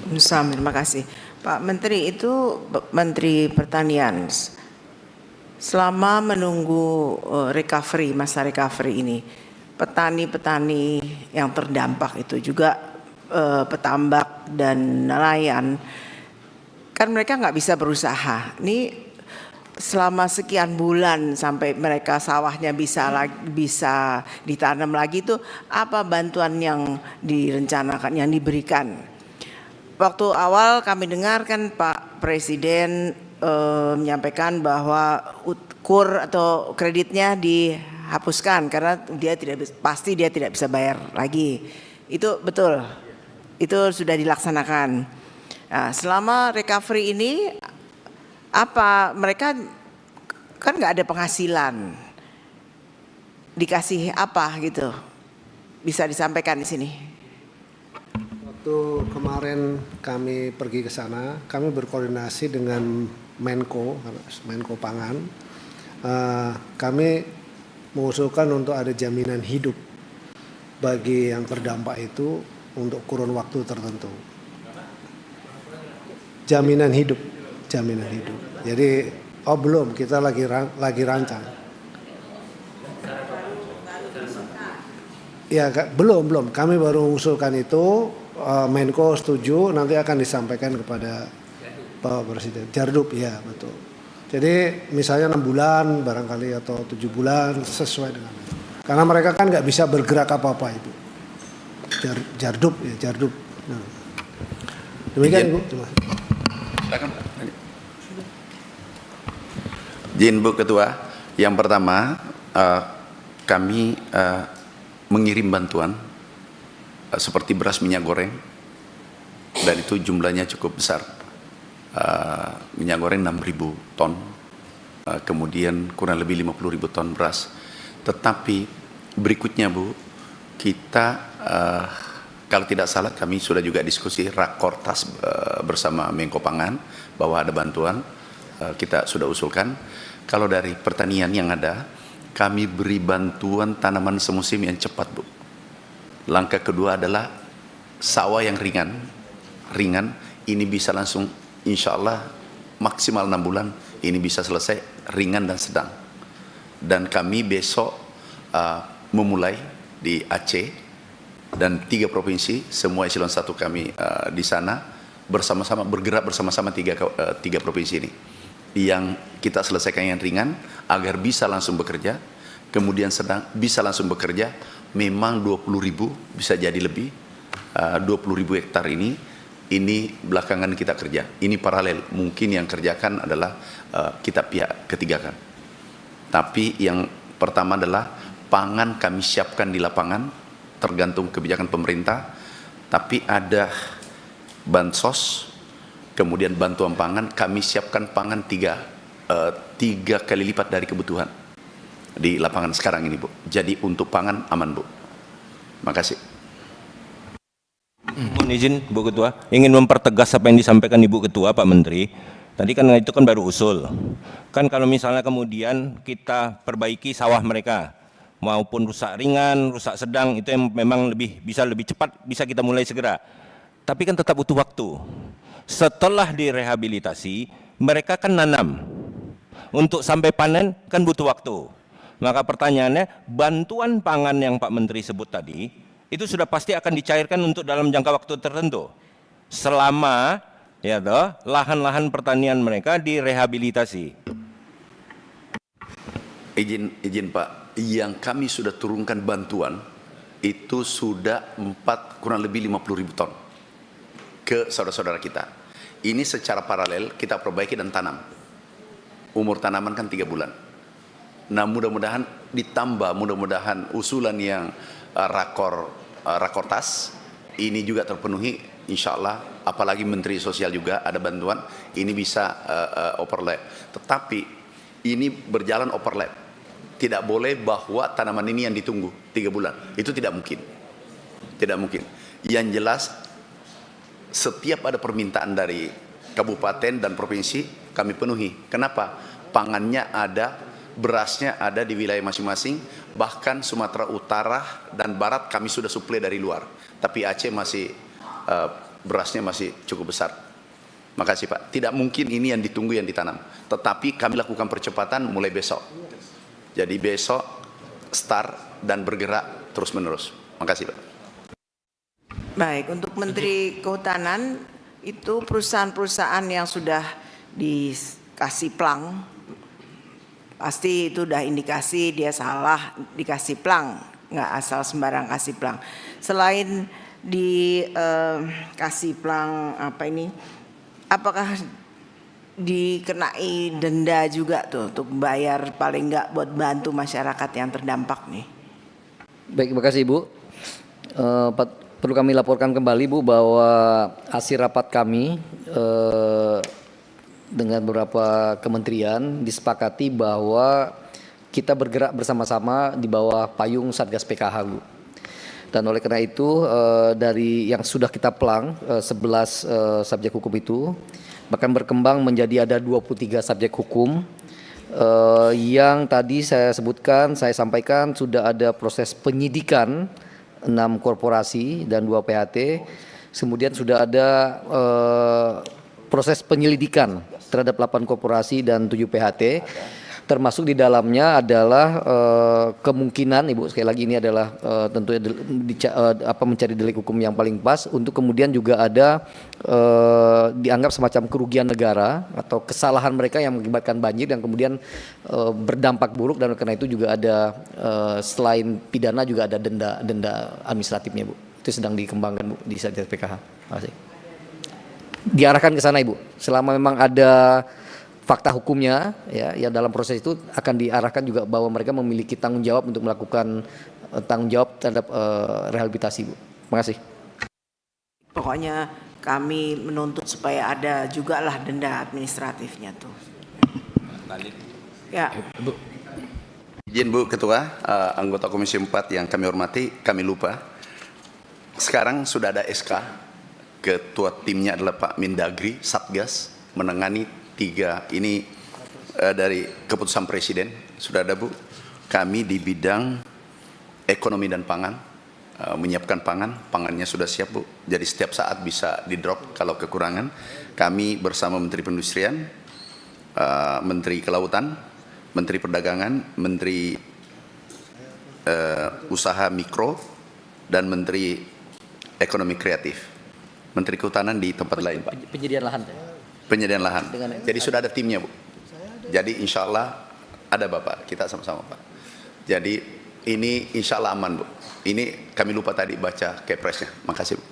Terima kasih. Pak Menteri, itu Menteri Pertanian. Selama menunggu masa recovery ini, petani-petani yang terdampak itu juga petambak dan nelayan, kan mereka nggak bisa berusaha. Ini selama sekian bulan sampai mereka sawahnya bisa ditanam lagi, itu apa bantuan yang direncanakan, yang diberikan? Waktu awal kami dengar kan Pak Presiden menyampaikan bahwa kur atau kreditnya dihapuskan karena pasti dia tidak bisa bayar lagi. Itu betul, itu sudah dilaksanakan. Nah, selama recovery ini apa mereka kan nggak ada penghasilan, dikasih apa gitu, bisa disampaikan di sini? Waktu kemarin kami pergi ke sana, kami berkoordinasi dengan Menko Pangan. Kami mengusulkan untuk ada jaminan hidup bagi yang terdampak itu untuk kurun waktu tertentu. Jaminan hidup. Jadi, belum, kita lagi rancang. Ya, belum. Kami baru mengusulkan itu. Menko setuju, nanti akan disampaikan kepada Pak Presiden. Jardub, ya betul. Jadi misalnya 6 bulan barangkali atau 7 bulan sesuai dengan itu. Karena mereka kan nggak bisa bergerak apa-apa Ibu. Jardub. Nah. Demikian Ibu. Silakan. Izin Bu Ketua, yang pertama kami mengirim bantuan seperti beras, minyak goreng, dan itu jumlahnya cukup besar. Minyak goreng 6.000 ton, kemudian kurang lebih 50.000 ton beras. Tetapi berikutnya Bu, kita kalau tidak salah kami sudah juga diskusi rakortas bersama Menko Pangan bahwa ada bantuan, kita sudah usulkan. Kalau dari pertanian yang ada, kami beri bantuan tanaman semusim yang cepat Bu. Langkah kedua adalah sawah yang ringan, ini bisa langsung insya Allah maksimal 6 bulan ini bisa selesai, ringan dan sedang. Dan kami besok memulai di Aceh dan 3 provinsi, semua eselon 1 kami di sana bersama-sama bergerak bersama-sama 3 provinsi ini, yang kita selesaikan yang ringan agar bisa langsung bekerja, kemudian sedang bisa langsung bekerja. Memang 20.000 bisa jadi lebih, 20.000 hektar ini belakangan kita kerja. Ini paralel, mungkin yang kerjakan adalah kita pihak ketiga kan. Tapi yang pertama adalah pangan kami siapkan di lapangan, tergantung kebijakan pemerintah. Tapi ada bansos, kemudian bantuan pangan, kami siapkan pangan 3 kali lipat dari kebutuhan di lapangan sekarang ini Bu. Jadi untuk pangan aman Bu. Makasih. Mohon izin Bu Ketua, ingin mempertegas apa yang disampaikan Ibu Ketua Pak Menteri. Tadi kan itu kan baru usul. Kan kalau misalnya kemudian kita perbaiki sawah mereka, maupun rusak ringan, rusak sedang, itu yang memang bisa lebih cepat, bisa kita mulai segera. Tapi kan tetap butuh waktu. Setelah direhabilitasi, mereka kan nanam. Untuk sampai panen kan butuh waktu. Maka pertanyaannya, bantuan pangan yang Pak Menteri sebut tadi, itu sudah pasti akan dicairkan untuk dalam jangka waktu tertentu. Selama lahan-lahan pertanian mereka direhabilitasi. Izin Pak, yang kami sudah turunkan bantuan, itu sudah kurang lebih 50.000 ton ke saudara-saudara kita. Ini secara paralel kita perbaiki dan tanam. Umur tanaman kan 3 bulan. Nah mudah-mudahan ditambah, usulan yang rakortas ini juga terpenuhi insya Allah, apalagi Menteri Sosial juga ada bantuan, ini bisa overlap. Tetapi ini berjalan overlap, tidak boleh bahwa tanaman ini yang ditunggu 3 bulan, itu tidak mungkin. Yang jelas setiap ada permintaan dari kabupaten dan provinsi kami penuhi. Kenapa? Pangannya ada, berasnya ada di wilayah masing-masing, bahkan Sumatera Utara dan Barat kami sudah suplai dari luar. Tapi Aceh masih berasnya masih cukup besar. Makasih Pak. Tidak mungkin ini yang ditunggu yang ditanam. Tetapi kami lakukan percepatan mulai besok. Jadi besok start dan bergerak terus menerus. Makasih Pak. Baik, untuk Menteri Kehutanan itu perusahaan-perusahaan yang sudah dikasih plang, pasti itu udah indikasi dia salah dikasih plang, nggak asal sembarang kasih plang. Selain dikasih plang apa ini, apakah dikenai denda juga tuh untuk bayar paling nggak buat bantu masyarakat yang terdampak nih? Baik, terima kasih Ibu. Perlu kami laporkan kembali Bu bahwa hasil rapat kami dengan beberapa kementerian disepakati bahwa kita bergerak bersama-sama di bawah payung Satgas PKH Bu. Dan oleh karena itu dari yang sudah kita plang 11 subjek hukum itu bahkan berkembang menjadi ada 23 subjek hukum yang tadi saya sebutkan, saya sampaikan sudah ada proses penyidikan 6 korporasi dan 2 PHT, kemudian sudah ada proses penyelidikan terhadap 8 korporasi dan 7 PHT, termasuk di dalamnya adalah kemungkinan, Ibu sekali lagi ini adalah tentunya mencari delik hukum yang paling pas, untuk kemudian juga ada dianggap semacam kerugian negara atau kesalahan mereka yang mengakibatkan banjir dan kemudian berdampak buruk, dan karena itu juga ada selain pidana juga ada denda administratifnya Bu. Itu sedang dikembangkan Bu di Satgas PKH. Terima kasih. Diarahkan ke sana Ibu. Selama memang ada fakta hukumnya ya dalam proses itu akan diarahkan juga bahwa mereka memiliki tanggung jawab untuk melakukan tanggung jawab terhadap rehabilitasi Bu. Terima kasih. Pokoknya kami menuntut supaya ada juga lah denda administratifnya tuh. Ya. Izin Bu Ketua, anggota Komisi 4 yang kami hormati, kami lupa. Sekarang sudah ada SK, ketua timnya adalah Pak Mendagri, Satgas, menangani 3 ini dari keputusan Presiden, sudah ada Bu. Kami di bidang ekonomi dan pangan, menyiapkan pangannya sudah siap Bu. Jadi setiap saat bisa di drop kalau kekurangan. Kami bersama Menteri Perindustrian, Menteri Kelautan, Menteri Perdagangan, Menteri Usaha Mikro, dan Menteri Ekonomi Kreatif. Menteri Kehutanan di tempat lain Pak. Penyediaan lahan. Penyediaan lahan. Jadi sudah ada timnya Bu. Jadi insya Allah ada Bapak, kita sama-sama Pak. Jadi ini insya Allah aman Bu. Ini kami lupa tadi baca kepresnya. Makasih Bu.